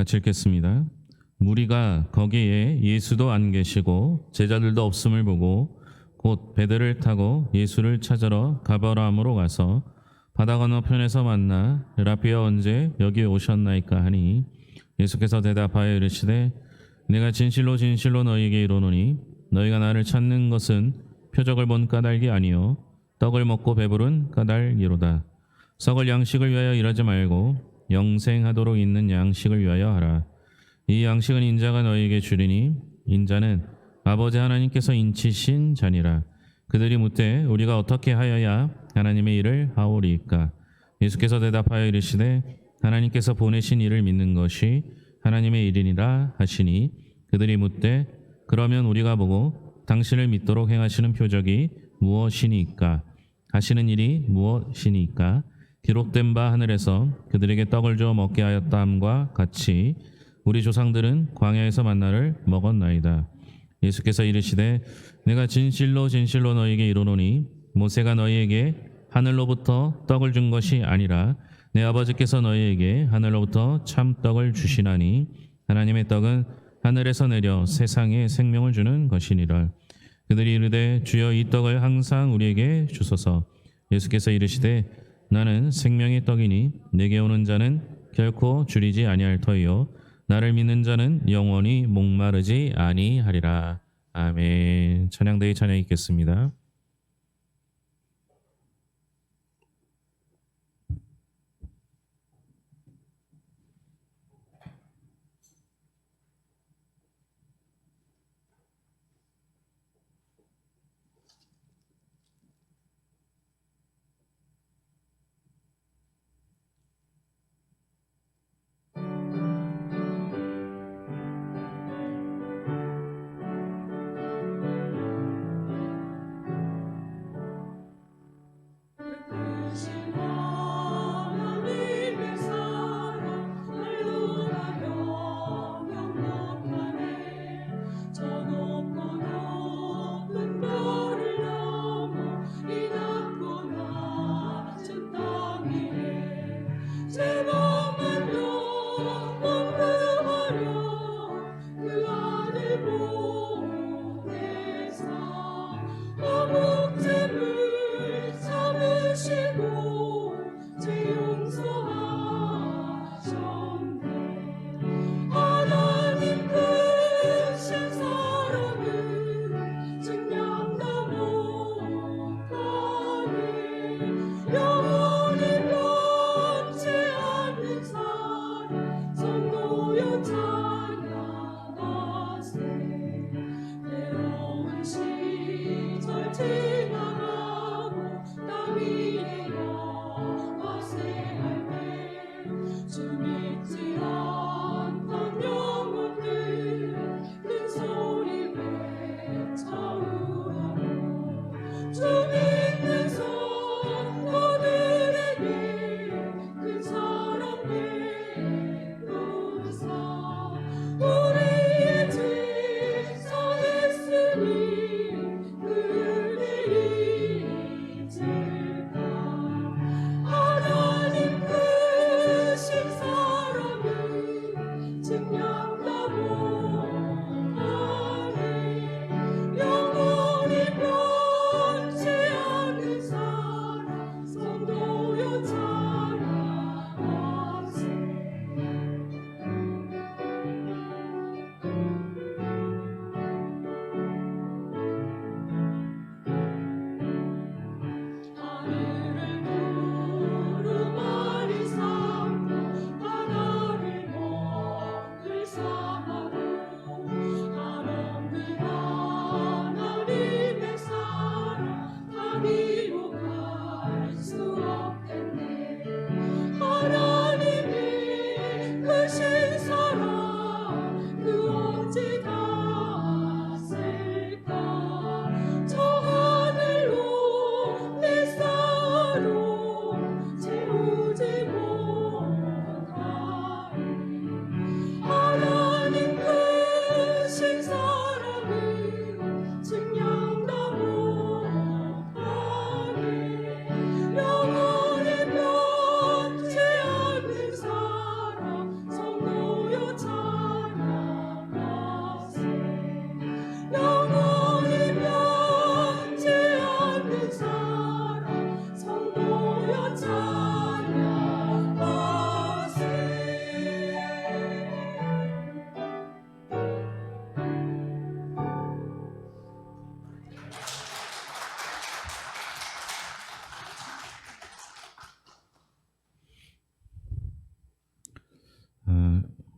같이 읽겠습니다. 무리가 거기에 예수도 안 계시고 제자들도 없음을 보고 곧 배들을 타고 예수를 찾으러 가버나움으로 가서 바다 건너편에서 만나 라비야 언제 여기 오셨나이까 하니 예수께서 대답하여 이르시되 내가 진실로 진실로 너희에게 이르노니 너희가 나를 찾는 것은 표적을 본 까닭이 아니요 떡을 먹고 배부른 까닭이로다. 썩을 양식을 위하여 일하지 말고 영생하도록 있는 양식을 위하여 하라. 이 양식은 인자가 너희에게 주리니 인자는 아버지 하나님께서 인치신 자니라. 그들이 묻되 우리가 어떻게 하여야 하나님의 일을 하오리이까? 예수께서 대답하여 이르시되 하나님께서 보내신 이를 믿는 것이 하나님의 일이니라 하시니 그들이 묻되 그러면 우리가 보고 당신을 믿도록 행하시는 표적이 무엇이니까? 하시는 일이 무엇이니까? 기록된 바 하늘에서 그들에게 떡을 주어 먹게 하였다함과 같이 우리 조상들은 광야에서 만나를 먹었나이다. 예수께서 이르시되 내가 진실로 진실로 너희에게 이르노니 모세가 너희에게 하늘로부터 떡을 준 것이 아니라 내 아버지께서 너희에게 하늘로부터 참 떡을 주시나니 하나님의 떡은 하늘에서 내려 세상에 생명을 주는 것이니라. 그들이 이르되 주여 이 떡을 항상 우리에게 주소서. 예수께서 이르시되 나는 생명의 떡이니 내게 오는 자는 결코 줄이지 아니할 터이요 나를 믿는 자는 영원히 목마르지 아니하리라. 아멘. 찬양대의 찬양 읽겠습니다.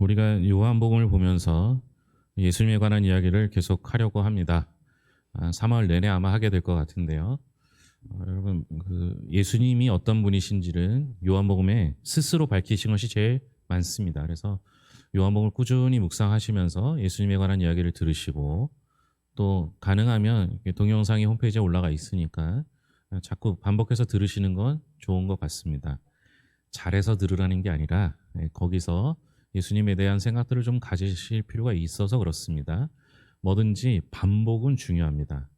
우리가 요한복음을 보면서 예수님에 관한 이야기를 계속 하려고 합니다. 3월 내내 아마 하게 될 것 같은데요. 여러분, 예수님이 어떤 분이신지를 요한복음에 스스로 밝히신 것이 제일 많습니다. 그래서 요한복음을 꾸준히 묵상하시면서 예수님에 관한 이야기를 들으시고, 또 가능하면 동영상이 홈페이지에 올라가 있으니까 자꾸 반복해서 들으시는 건 좋은 것 같습니다. 잘해서 들으라는 게 아니라 거기서 예수님에 대한 생각들을 좀 가지실 필요가 있어서 그렇습니다. 뭐든지 반복은 중요합니다.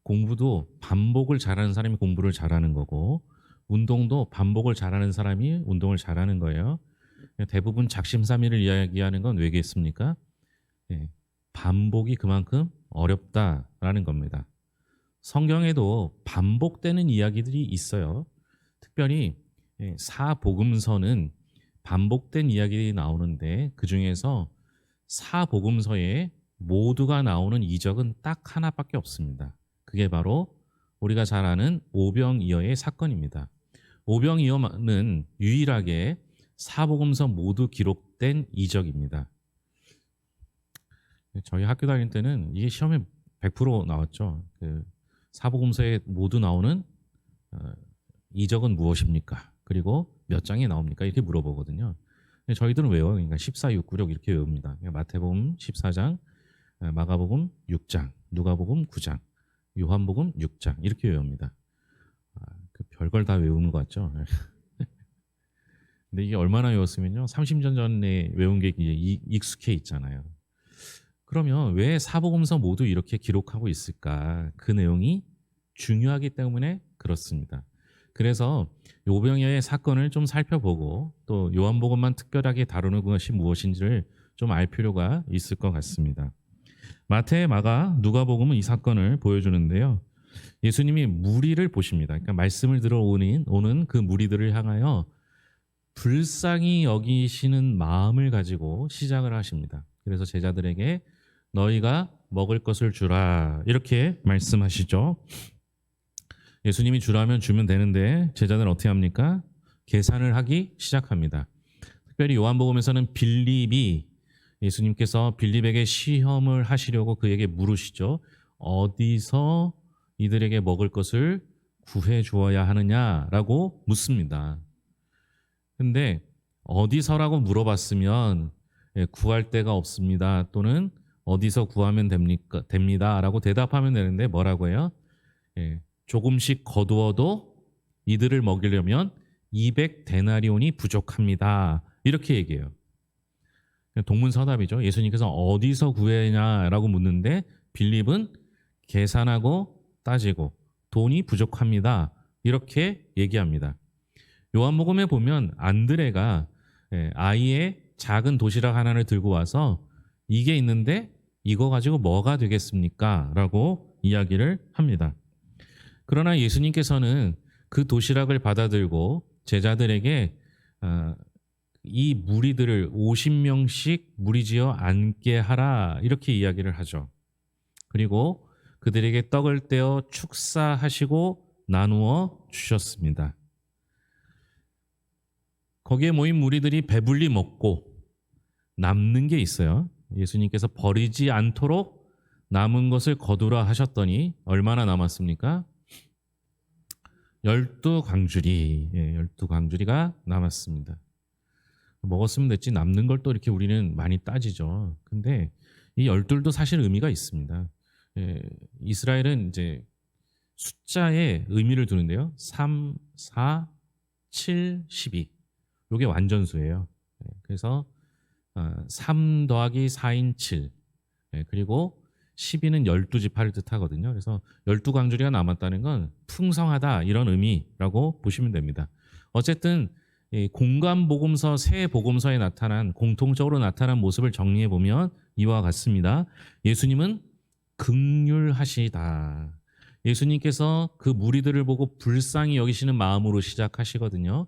공부도 반복을 잘하는 사람이 공부를 잘하는 거고, 운동도 반복을 잘하는 사람이 운동을 잘하는 거예요. 대부분 작심삼일을 이야기하는 건 왜겠습니까? 반복이 그만큼 어렵다라는 겁니다. 성경에도 반복되는 이야기들이 있어요. 특별히 사복음서는 반복된 이야기들이 나오는데, 그 중에서 사복음서에 모두가 나오는 이적은 딱 하나밖에 없습니다. 그게 바로 우리가 잘 아는 오병이어의 사건입니다. 오병이어는 유일하게 사복음서 모두 기록된 이적입니다. 저희 학교 다닐 때는 이게 시험에 100% 나왔죠. 사복음서에 모두 나오는 이적은 무엇입니까? 그리고 몇 장에 나옵니까? 이렇게 물어보거든요. 저희들은 외워요. 그러니까 14, 6, 9, 6 이렇게 외웁니다. 마태복음 14장, 마가복음 6장, 누가복음 9장, 요한복음 6장 이렇게 외웁니다. 별걸 다 외우는 것 같죠? 근데 이게 얼마나 외웠으면요, 30년 전에 외운 게 이제 익숙해 있잖아요. 그러면 왜 사복음서 모두 이렇게 기록하고 있을까? 그 내용이 중요하기 때문에 그렇습니다. 그래서 오병이어의 사건을 좀 살펴보고, 또 요한복음만 특별하게 다루는 것이 무엇인지를 좀 알 필요가 있을 것 같습니다. 마태, 마가, 누가복음은 이 사건을 보여주는데요. 예수님이 무리를 보십니다. 그러니까 말씀을 들어오는 그 무리들을 향하여 불쌍히 여기시는 마음을 가지고 시작을 하십니다. 그래서 제자들에게 너희가 먹을 것을 주라, 이렇게 말씀하시죠. 예수님이 주라면 주면 되는데 제자들은 어떻게 합니까? 계산을 하기 시작합니다. 특별히 요한복음에서는 빌립이, 예수님께서 빌립에게 시험을 하시려고 그에게 물으시죠. 어디서 이들에게 먹을 것을 구해 주어야 하느냐라고 묻습니다. 근데 어디서라고 물어봤으면 구할 데가 없습니다, 또는 어디서 구하면 됩니다 라고 대답하면 되는데, 뭐라고 해요? 조금씩 거두어도 이들을 먹이려면 200데나리온이 부족합니다, 이렇게 얘기해요. 동문서답이죠. 예수님께서 어디서 구해냐라고 묻는데 빌립은 계산하고 따지고 돈이 부족합니다, 이렇게 얘기합니다. 요한복음에 보면 안드레가 아이의 작은 도시락 하나를 들고 와서 이게 있는데 이거 가지고 뭐가 되겠습니까? 라고 이야기를 합니다. 그러나 예수님께서는 그 도시락을 받아들고 제자들에게 이 무리들을 50명씩 무리지어 앉게 하라, 이렇게 이야기를 하죠. 그리고 그들에게 떡을 떼어 축사하시고 나누어 주셨습니다. 거기에 모인 무리들이 배불리 먹고 남는 게 있어요. 예수님께서 버리지 않도록 남은 것을 거두라 하셨더니 얼마나 남았습니까? 12광주리, 12광주리가 남았습니다. 먹었으면 됐지 남는 걸 또 이렇게 우리는 많이 따지죠. 근데 이 12도 사실 의미가 있습니다. 이스라엘은 이제 숫자에 의미를 두는데요. 3, 4, 7, 12. 이게 완전수예요. 그래서 3 더하기 4인 7, 그리고 12는 12지파를 뜻하거든요. 그래서 12광주리가 남았다는 건 풍성하다, 이런 의미라고 보시면 됩니다. 어쨌든 공관복음서, 세 복음서에 공통적으로 나타난 모습을 정리해 보면 이와 같습니다. 예수님은 긍휼하시다. 예수님께서 그 무리들을 보고 불쌍히 여기시는 마음으로 시작하시거든요.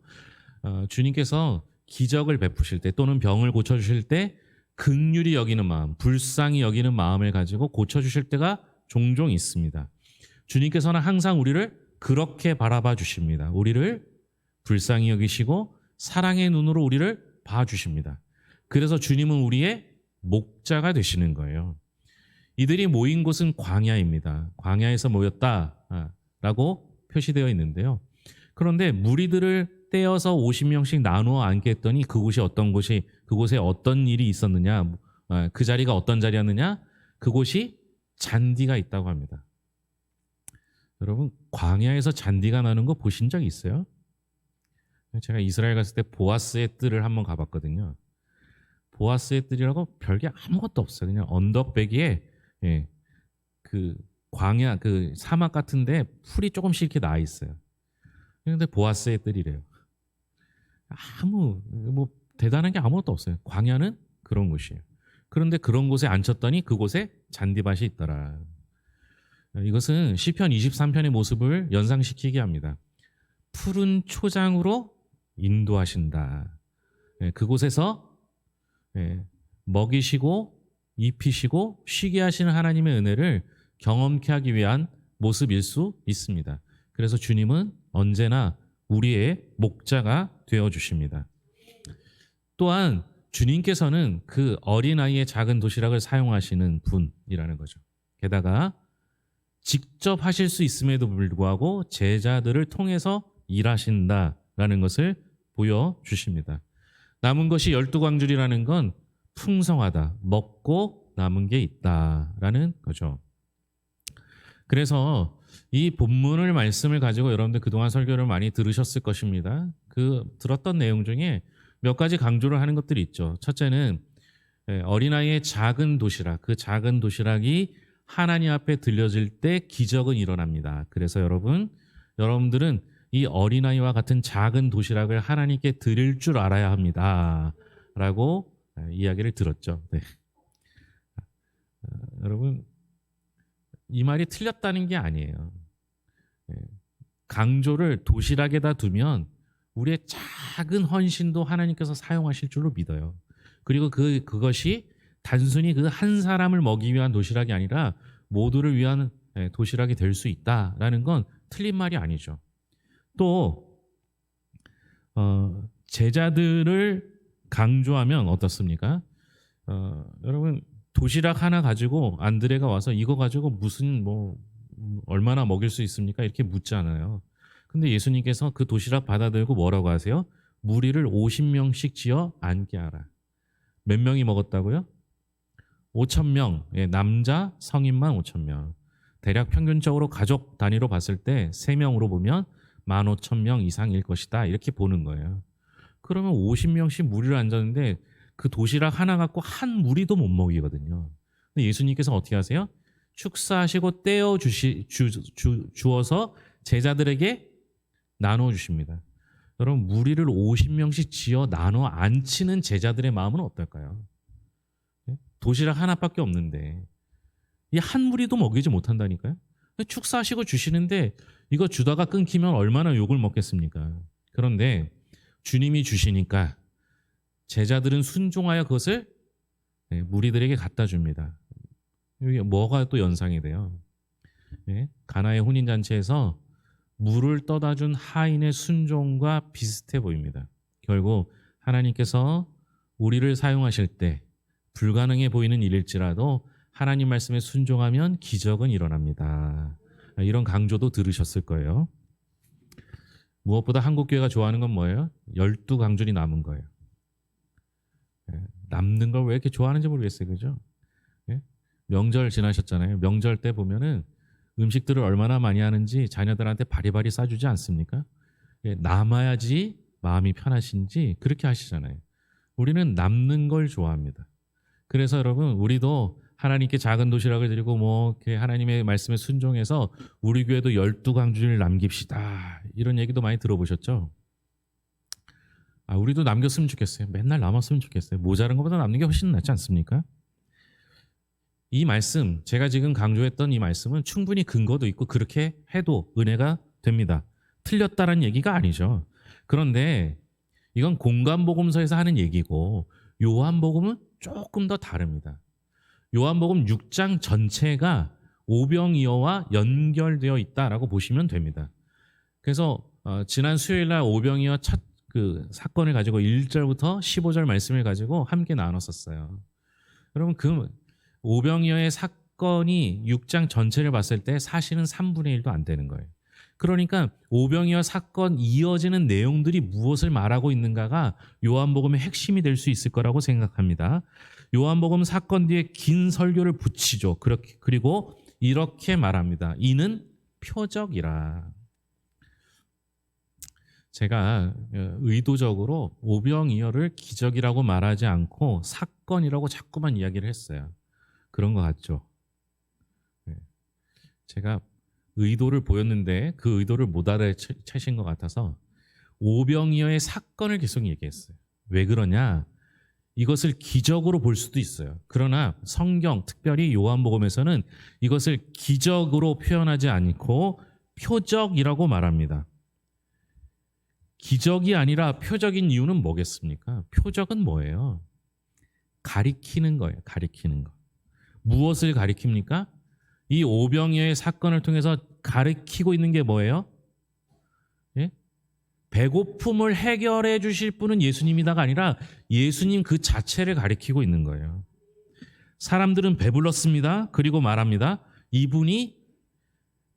주님께서 기적을 베푸실 때 또는 병을 고쳐주실 때 긍휼히 여기는 마음, 불쌍히 여기는 마음을 가지고 고쳐주실 때가 종종 있습니다. 주님께서는 항상 우리를 그렇게 바라봐 주십니다. 우리를 불쌍히 여기시고 사랑의 눈으로 우리를 봐주십니다. 그래서 주님은 우리의 목자가 되시는 거예요. 이들이 모인 곳은 광야입니다. 광야에서 모였다라고 표시되어 있는데요. 그런데 무리들을 떼어서 50명씩 나누어 앉게 했더니 그곳이 어떤 곳이, 그곳에 어떤 일이 있었느냐, 그 자리가 어떤 자리였느냐, 그곳이 잔디가 있다고 합니다. 여러분, 광야에서 잔디가 나는 거 보신 적 있어요? 제가 이스라엘 갔을 때 보아스의 뜰을 한번 가봤거든요. 보아스의 뜰이라고 별게 아무것도 없어요. 그냥 언덕배기에 그 광야, 그 사막 같은데 풀이 조금씩 이렇게 나 있어요. 그런데 보아스의 뜰이래요. 뭐 대단한 게 아무것도 없어요. 광야는 그런 곳이에요. 그런데 그런 곳에 앉혔더니 그곳에 잔디밭이 있더라. 이것은 시편 23편의 모습을 연상시키게 합니다. 푸른 초장으로 인도하신다. 그곳에서 먹이시고 입히시고 쉬게 하시는 하나님의 은혜를 경험케 하기 위한 모습일 수 있습니다. 그래서 주님은 언제나 우리의 목자가 되어주십니다. 또한 주님께서는 그 어린아이의 작은 도시락을 사용하시는 분이라는 거죠. 게다가 직접 하실 수 있음에도 불구하고 제자들을 통해서 일하신다라는 것을 보여주십니다. 남은 것이 12광줄이라는 건 풍성하다, 먹고 남은 게 있다라는 거죠. 그래서 이 본문을 말씀을 가지고 여러분들 그동안 설교를 많이 들으셨을 것입니다. 그 들었던 내용 중에 몇 가지 강조를 하는 것들이 있죠. 첫째는 어린아이의 작은 도시락, 그 작은 도시락이 하나님 앞에 들려질 때 기적은 일어납니다. 그래서 여러분들은 이 어린아이와 같은 작은 도시락을 하나님께 드릴 줄 알아야 합니다. 라고 이야기를 들었죠. 네. 여러분, 이 말이 틀렸다는 게 아니에요. 강조를 도시락에다 두면 우리의 작은 헌신도 하나님께서 사용하실 줄로 믿어요. 그리고 그것이 단순히 그 한 사람을 먹이기 위한 도시락이 아니라 모두를 위한 도시락이 될 수 있다라는 건 틀린 말이 아니죠. 또 제자들을 강조하면 어떻습니까? 여러분, 도시락 하나 가지고 안드레가 와서 이거 가지고 무슨 얼마나 먹일 수 있습니까? 이렇게 묻잖아요. 근데 예수님께서 그 도시락 받아들고 뭐라고 하세요? 무리를 50명씩 지어 앉게 하라. 몇 명이 먹었다고요? 5,000명. 남자 성인만 5,000명. 대략 평균적으로 가족 단위로 봤을 때 3명으로 보면 15,000명 이상일 것이다. 이렇게 보는 거예요. 그러면 50명씩 무리를 앉았는데 그 도시락 하나 갖고 한 무리도 못 먹이거든요. 근데 예수님께서 어떻게 하세요? 축사하시고 떼어 주어서 제자들에게 나눠 주십니다. 여러분, 무리를 50명씩 지어 나눠 앉히는 제자들의 마음은 어떨까요? 도시락 하나밖에 없는데 이 한 무리도 먹이지 못한다니까요. 축사하시고 주시는데 이거 주다가 끊기면 얼마나 욕을 먹겠습니까? 그런데 주님이 주시니까 제자들은 순종하여 그것을 무리들에게 갖다 줍니다. 이게 뭐가 또 연상이 돼요? 가나의 혼인잔치에서 물을 떠다 준 하인의 순종과 비슷해 보입니다. 결국 하나님께서 우리를 사용하실 때 불가능해 보이는 일일지라도 하나님 말씀에 순종하면 기적은 일어납니다. 이런 강조도 들으셨을 거예요. 무엇보다 한국교회가 좋아하는 건 뭐예요? 12강줄이 남은 거예요. 남는 걸 왜 이렇게 좋아하는지 모르겠어요. 그죠? 명절 지나셨잖아요. 명절 때 보면은 음식들을 얼마나 많이 하는지 자녀들한테 바리바리 싸주지 않습니까? 남아야지 마음이 편하신지 그렇게 하시잖아요. 우리는 남는 걸 좋아합니다. 그래서 여러분, 우리도 하나님께 작은 도시락을 드리고 하나님의 말씀에 순종해서 우리 교회도 12강줄을 남깁시다. 이런 얘기도 많이 들어보셨죠? 우리도 남겼으면 좋겠어요. 맨날 남았으면 좋겠어요. 모자란 것보다 남는 게 훨씬 낫지 않습니까? 이 말씀, 제가 지금 강조했던 이 말씀은 충분히 근거도 있고 그렇게 해도 은혜가 됩니다. 틀렸다는 얘기가 아니죠. 그런데 이건 공간복음서에서 하는 얘기고 요한복음은 조금 더 다릅니다. 요한복음 6장 전체가 오병이어와 연결되어 있다라고 보시면 됩니다. 그래서 지난 수요일 날 오병이어 첫 그 사건을 가지고 1절부터 15절 말씀을 가지고 함께 나눴었어요. 여러분 그 오병이어의 사건이 6장 전체를 봤을 때 사실은 3분의 1도 안 되는 거예요. 그러니까 오병이어 사건 이어지는 내용들이 무엇을 말하고 있는가가 요한복음의 핵심이 될 수 있을 거라고 생각합니다. 요한복음 사건 뒤에 긴 설교를 붙이죠. 그리고 이렇게 말합니다. 이는 표적이라. 제가 의도적으로 오병이어를 기적이라고 말하지 않고 사건이라고 자꾸만 이야기를 했어요. 그런 것 같죠? 제가 의도를 보였는데 그 의도를 못 알아채신 것 같아서 오병이어의 사건을 계속 얘기했어요. 왜 그러냐? 이것을 기적으로 볼 수도 있어요. 그러나 성경, 특별히 요한복음에서는 이것을 기적으로 표현하지 않고 표적이라고 말합니다. 기적이 아니라 표적인 이유는 뭐겠습니까? 표적은 뭐예요? 가리키는 거예요. 가리키는 거. 무엇을 가리킵니까? 이 오병이어의 사건을 통해서 가리키고 있는 게 뭐예요? 예? 배고픔을 해결해 주실 분은 예수님이다가 아니라 예수님 그 자체를 가리키고 있는 거예요. 사람들은 배불렀습니다. 그리고 말합니다. 이분이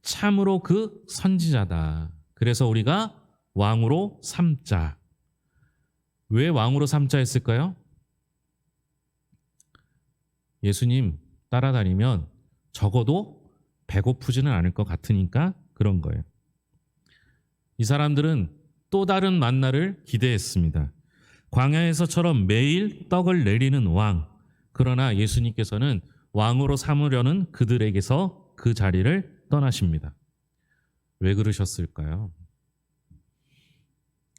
참으로 그 선지자다. 그래서 우리가 왕으로 삼자. 왜 왕으로 삼자 했을까요? 예수님 따라다니면 적어도 배고프지는 않을 것 같으니까 그런 거예요. 이 사람들은 또 다른 만나를 기대했습니다. 광야에서처럼 매일 떡을 내리는 왕. 그러나 예수님께서는 왕으로 삼으려는 그들에게서 그 자리를 떠나십니다. 왜 그러셨을까요?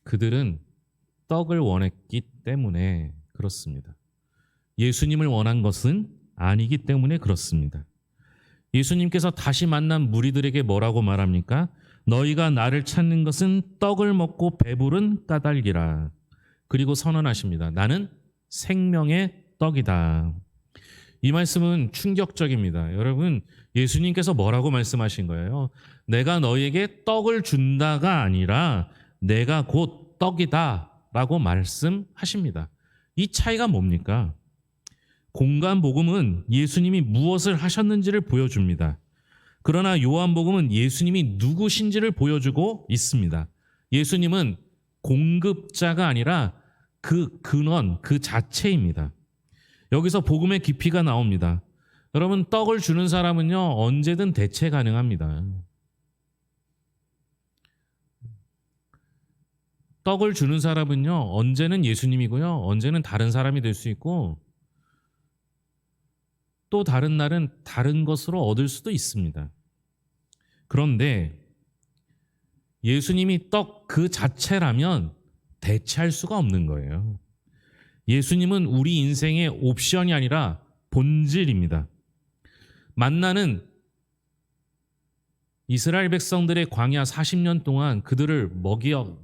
그들은 떡을 원했기 때문에 그렇습니다. 예수님을 원한 것은 아니기 때문에 그렇습니다. 예수님께서 다시 만난 무리들에게 뭐라고 말합니까? 너희가 나를 찾는 것은 떡을 먹고 배부른 까닭이라. 그리고 선언하십니다. 나는 생명의 떡이다. 이 말씀은 충격적입니다. 여러분, 예수님께서 뭐라고 말씀하신 거예요? 내가 너희에게 떡을 준다가 아니라 내가 곧 떡이다 라고 말씀하십니다. 이 차이가 뭡니까? 공간복음은 예수님이 무엇을 하셨는지를 보여줍니다. 그러나 요한복음은 예수님이 누구신지를 보여주고 있습니다. 예수님은 공급자가 아니라 그 근원, 그 자체입니다. 여기서 복음의 깊이가 나옵니다. 여러분, 떡을 주는 사람은요, 언제든 대체 가능합니다. 떡을 주는 사람은요, 언제는 예수님이고요, 언제는 다른 사람이 될 수 있고, 또 다른 날은 다른 것으로 얻을 수도 있습니다. 그런데 예수님이 떡 그 자체라면 대체할 수가 없는 거예요. 예수님은 우리 인생의 옵션이 아니라 본질입니다. 만나는 이스라엘 백성들의 광야 40년 동안 그들을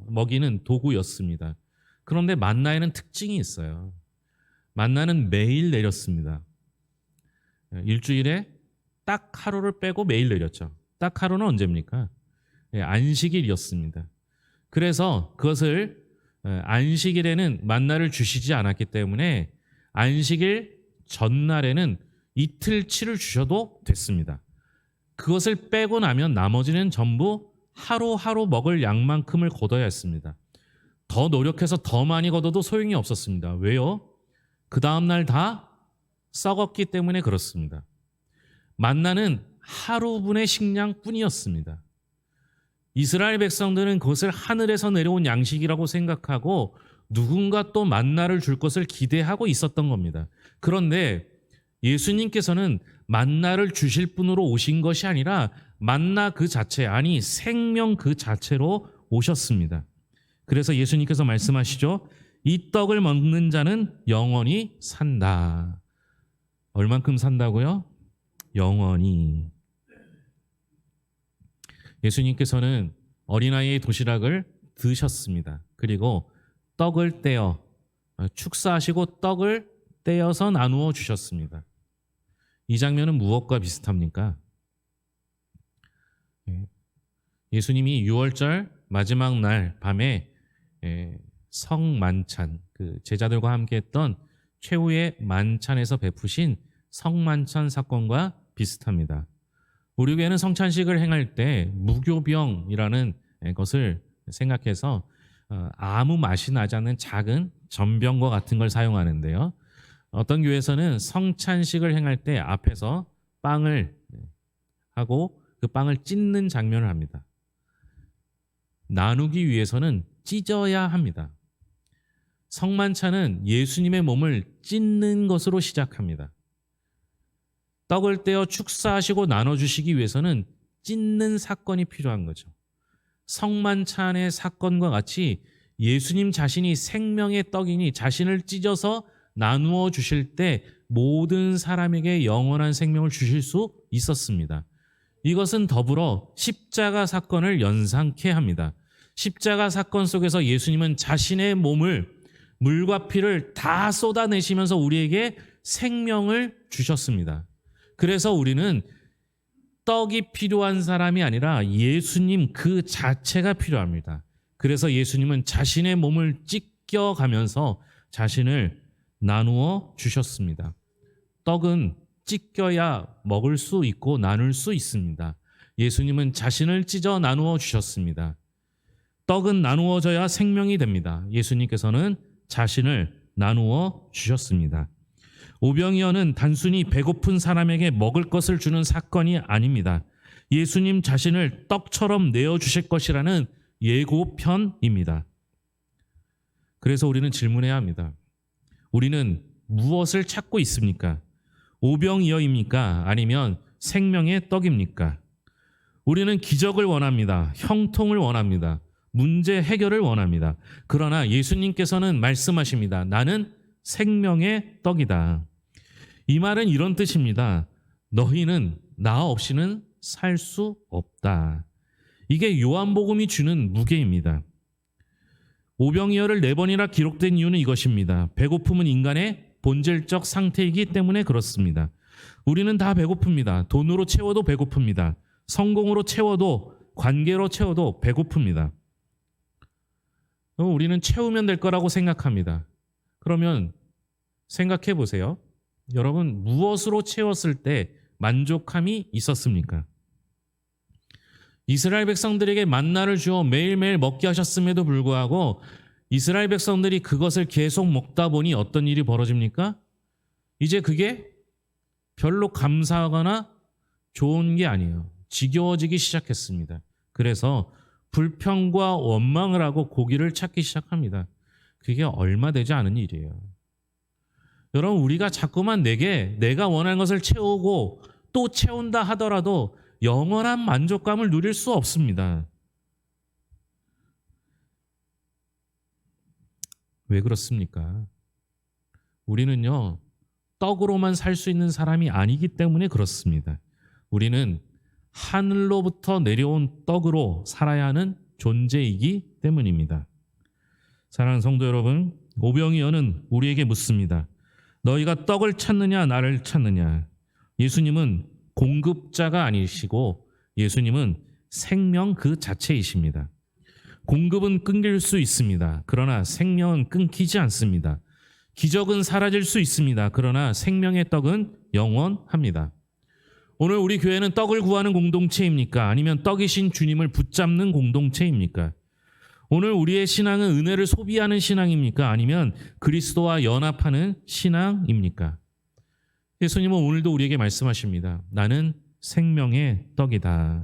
먹이는 도구였습니다. 그런데 만나에는 특징이 있어요. 만나는 매일 내렸습니다. 일주일에 딱 하루를 빼고 매일 내렸죠. 딱 하루는 언제입니까? 안식일이었습니다. 그래서 그것을 안식일에는 만나를 주시지 않았기 때문에 안식일 전날에는 이틀치를 주셔도 됐습니다. 그것을 빼고 나면 나머지는 전부 하루하루 먹을 양만큼을 걷어야 했습니다. 더 노력해서 더 많이 걷어도 소용이 없었습니다. 왜요? 그 다음날 다 썩었기 때문에 그렇습니다. 만나는 하루분의 식량뿐이었습니다. 이스라엘 백성들은 그것을 하늘에서 내려온 양식이라고 생각하고 누군가 또 만나를 줄 것을 기대하고 있었던 겁니다. 그런데 예수님께서는 만나를 주실 분으로 오신 것이 아니라 만나 그 자체, 아니 생명 그 자체로 오셨습니다. 그래서 예수님께서 말씀하시죠. 이 떡을 먹는 자는 영원히 산다. 얼만큼 산다고요? 영원히. 예수님께서는 어린아이의 도시락을 드셨습니다. 그리고 떡을 떼어 축사하시고 떡을 떼어서 나누어 주셨습니다. 이 장면은 무엇과 비슷합니까? 예수님이 6월절 마지막 날 밤에 성만찬, 그 제자들과 함께 했던 최후의 만찬에서 베푸신 성만찬 사건과 비슷합니다. 우리 교회는 성찬식을 행할 때 무교병이라는 것을 생각해서 아무 맛이 나지 않는 작은 전병과 같은 걸 사용하는데요. 어떤 교회에서는 성찬식을 행할 때 앞에서 빵을 하고 그 빵을 찢는 장면을 합니다. 나누기 위해서는 찢어야 합니다. 성만찬은 예수님의 몸을 찢는 것으로 시작합니다. 떡을 떼어 축사하시고 나눠주시기 위해서는 찢는 사건이 필요한 거죠. 성만찬의 사건과 같이 예수님 자신이 생명의 떡이니 자신을 찢어서 나누어 주실 때 모든 사람에게 영원한 생명을 주실 수 있었습니다. 이것은 더불어 십자가 사건을 연상케 합니다. 십자가 사건 속에서 예수님은 자신의 몸을 물과 피를 다 쏟아내시면서 우리에게 생명을 주셨습니다. 그래서 우리는 떡이 필요한 사람이 아니라 예수님 그 자체가 필요합니다. 그래서 예수님은 자신의 몸을 찢겨가면서 자신을 나누어 주셨습니다. 떡은 찢겨야 먹을 수 있고 나눌 수 있습니다. 예수님은 자신을 찢어 나누어 주셨습니다. 떡은 나누어져야 생명이 됩니다. 예수님께서는 자신을 나누어 주셨습니다. 오병이어는 단순히 배고픈 사람에게 먹을 것을 주는 사건이 아닙니다. 예수님 자신을 떡처럼 내어주실 것이라는 예고편입니다. 그래서 우리는 질문해야 합니다. 우리는 무엇을 찾고 있습니까? 오병이어입니까? 아니면 생명의 떡입니까? 우리는 기적을 원합니다. 형통을 원합니다. 문제 해결을 원합니다. 그러나 예수님께서는 말씀하십니다. 나는 생명의 떡이다. 이 말은 이런 뜻입니다. 너희는 나 없이는 살 수 없다. 이게 요한복음이 주는 무게입니다. 오병이어를 4번이나 기록된 이유는 이것입니다. 배고픔은 인간의 본질적 상태이기 때문에 그렇습니다. 우리는 다 배고픕니다. 돈으로 채워도 배고픕니다. 성공으로 채워도, 관계로 채워도 배고픕니다. 우리는 채우면 될 거라고 생각합니다. 그러면 생각해 보세요. 여러분, 무엇으로 채웠을 때 만족함이 있었습니까? 이스라엘 백성들에게 만나를 주어 매일매일 먹게 하셨음에도 불구하고 이스라엘 백성들이 그것을 계속 먹다 보니 어떤 일이 벌어집니까? 이제 그게 별로 감사하거나 좋은 게 아니에요. 지겨워지기 시작했습니다. 그래서 불평과 원망을 하고 고기를 찾기 시작합니다. 그게 얼마 되지 않은 일이에요. 여러분, 우리가 자꾸만 내가 원하는 것을 채우고 또 채운다 하더라도 영원한 만족감을 누릴 수 없습니다. 왜 그렇습니까? 우리는요, 떡으로만 살 수 있는 사람이 아니기 때문에 그렇습니다. 우리는 하늘로부터 내려온 떡으로 살아야 하는 존재이기 때문입니다. 사랑하는 성도 여러분, 오병이어는 우리에게 묻습니다. 너희가 떡을 찾느냐 나를 찾느냐? 예수님은 공급자가 아니시고 예수님은 생명 그 자체이십니다. 공급은 끊길 수 있습니다. 그러나 생명은 끊기지 않습니다. 기적은 사라질 수 있습니다. 그러나 생명의 떡은 영원합니다. 오늘 우리 교회는 떡을 구하는 공동체입니까? 아니면 떡이신 주님을 붙잡는 공동체입니까? 오늘 우리의 신앙은 은혜를 소비하는 신앙입니까? 아니면 그리스도와 연합하는 신앙입니까? 예수님은 오늘도 우리에게 말씀하십니다. 나는 생명의 떡이다.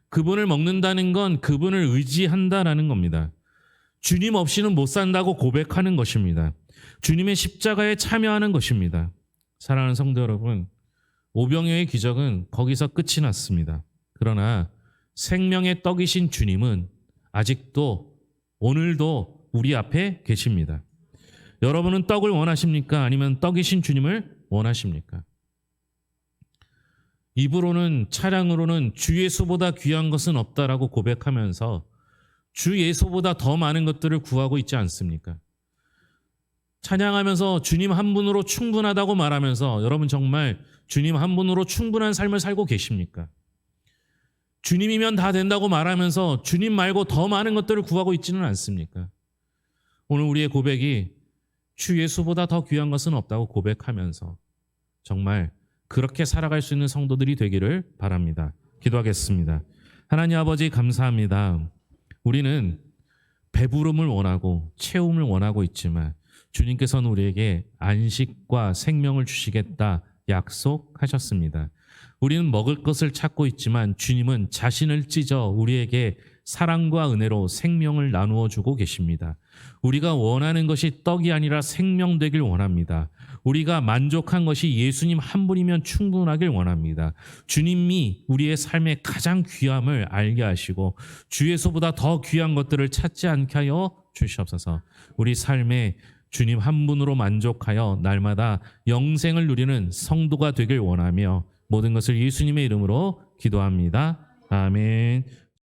그분을 먹는다는 건 그분을 의지한다라는 겁니다. 주님 없이는 못 산다고 고백하는 것입니다. 주님의 십자가에 참여하는 것입니다. 사랑하는 성도 여러분, 오병이어의 기적은 거기서 끝이 났습니다. 그러나 생명의 떡이신 주님은 아직도 오늘도 우리 앞에 계십니다. 여러분은 떡을 원하십니까? 아니면 떡이신 주님을 원하십니까? 입으로는, 차량으로는 주 예수보다 귀한 것은 없다라고 고백하면서 주 예수보다 더 많은 것들을 구하고 있지 않습니까? 찬양하면서 주님 한 분으로 충분하다고 말하면서 여러분 정말 주님 한 분으로 충분한 삶을 살고 계십니까? 주님이면 다 된다고 말하면서 주님 말고 더 많은 것들을 구하고 있지는 않습니까? 오늘 우리의 고백이 주 예수보다 더 귀한 것은 없다고 고백하면서 정말 그렇게 살아갈 수 있는 성도들이 되기를 바랍니다. 기도하겠습니다. 하나님 아버지 감사합니다. 우리는 배부름을 원하고 채움을 원하고 있지만 주님께서는 우리에게 안식과 생명을 주시겠다 약속하셨습니다. 우리는 먹을 것을 찾고 있지만 주님은 자신을 찢어 우리에게 사랑과 은혜로 생명을 나누어 주고 계십니다. 우리가 원하는 것이 떡이 아니라 생명 되길 원합니다. 우리가 만족한 것이 예수님 한 분이면 충분하길 원합니다. 주님이 우리의 삶의 가장 귀함을 알게 하시고 주 예수보다 더 귀한 것들을 찾지 않게 하여 주시옵소서. 우리 삶에 주님 한 분으로 만족하여 날마다 영생을 누리는 성도가 되길 원하며 모든 것을 예수님의 이름으로 기도합니다. 아멘.